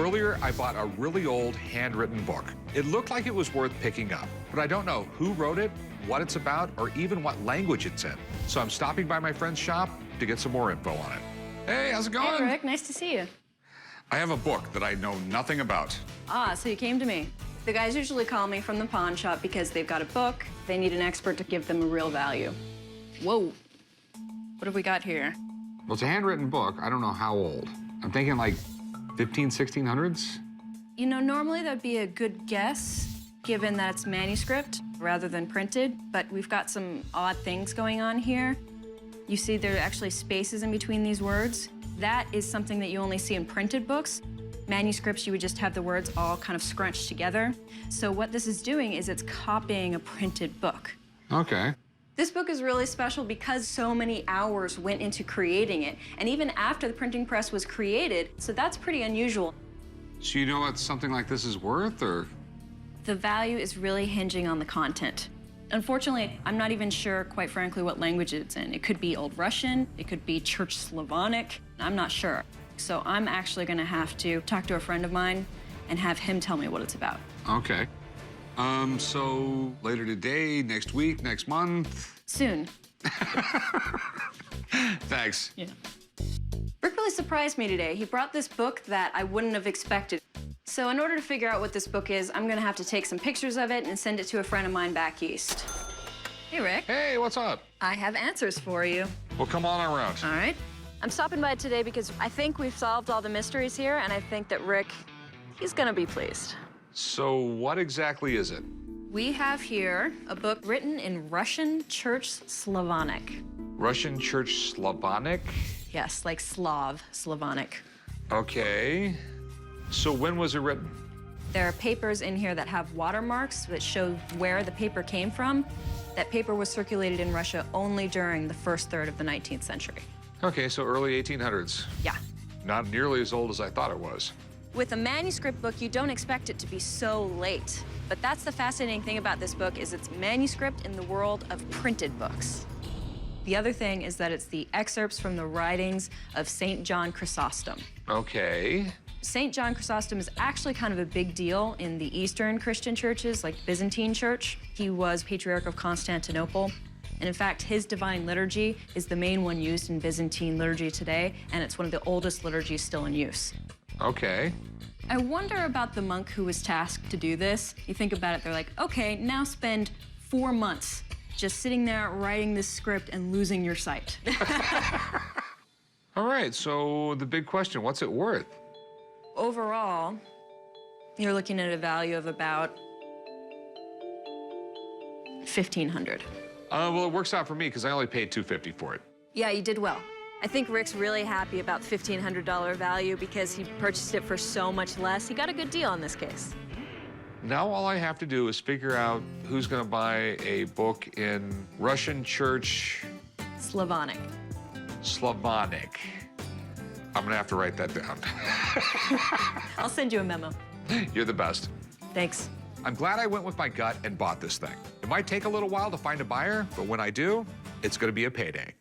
Earlier, I bought a really old handwritten book. It looked like it was worth picking up, but I don't know who wrote it, what it's about, or even what language it's in. So I'm stopping by my friend's shop to get some more info on it. Hey, how's it going? Hey, Rick, nice to see you. I have a book that I know nothing about. Ah, so you came to me. The guys usually call me from the pawn shop because they've got a book. They need an expert to give them a real value. Whoa. What have we got here? Well, it's a handwritten book. I don't know how old. I'm thinking like 1600s? You know, normally that would be a good guess, given that it's manuscript rather than printed, but we've got some odd things going on here. You see there are actually spaces in between these words. That is something that you only see in printed books. Manuscripts, you would just have the words all kind of scrunched together. So what this is doing is it's copying a printed book. Okay. This book is really special because so many hours went into creating it, and even after the printing press was created, so that's pretty unusual. So you know what something like this is worth, or? The value is really hinging on the content. Unfortunately, I'm not even sure, quite frankly, what language it's in. It could be Old Russian, it could be Church Slavonic, I'm not sure. So I'm actually gonna have to talk to a friend of mine and have him tell me what it's about. Okay. So later today, next week, next month? Soon. Thanks. Yeah. Rick really surprised me today. He brought this book that I wouldn't have expected. So in order to figure out what this book is, I'm gonna have to take some pictures of it and send it to a friend of mine back east. Hey, Rick. Hey, what's up? I have answers for you. Well, come on around. All right. I'm stopping by today because I think we've solved all the mysteries here, and I think that Rick, he's gonna be pleased. So what exactly is it? We have here a book written in Russian Church Slavonic. Russian Church Slavonic? Yes, like Slav, Slavonic. Okay. So when was it written? There are papers in here that have watermarks that show where the paper came from. That paper was circulated in Russia only during the first third of the 19th century. Okay, so early 1800s. Yeah. Not nearly as old as I thought it was. With a manuscript book, you don't expect it to be so late. But that's the fascinating thing about this book, is it's manuscript in the world of printed books. The other thing is that it's the excerpts from the writings of St. John Chrysostom. Okay. St. John Chrysostom is actually kind of a big deal in the Eastern Christian churches, like the Byzantine Church. He was Patriarch of Constantinople. And in fact, his divine liturgy is the main one used in Byzantine liturgy today, and it's one of the oldest liturgies still in use. Okay. I wonder about the monk who was tasked to do this. You think about it, they're like, okay, now spend 4 months just sitting there writing this script and losing your sight. All right, so the big question, what's it worth? Overall, you're looking at a value of about $1,500. Well, it works out for me because I only paid $250 for it. Yeah, you did well. I think Rick's really happy about the $1,500 value because he purchased it for so much less. He got a good deal in this case. Now all I have to do is figure out who's going to buy a book in Russian Church Slavonic. Slavonic. I'm going to have to write that down. I'll send you a memo. You're the best. Thanks. I'm glad I went with my gut and bought this thing. It might take a little while to find a buyer, but when I do, it's going to be a payday.